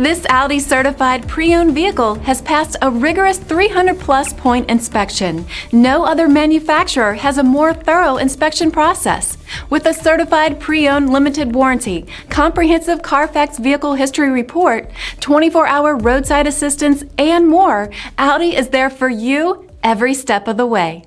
This Audi Certified pre-owned vehicle has passed a rigorous 300-plus point inspection. No other manufacturer has a more thorough inspection process. With a certified pre-owned limited warranty, comprehensive CARFAX vehicle history report, 24-hour roadside assistance, and more, Audi is there for you every step of the way.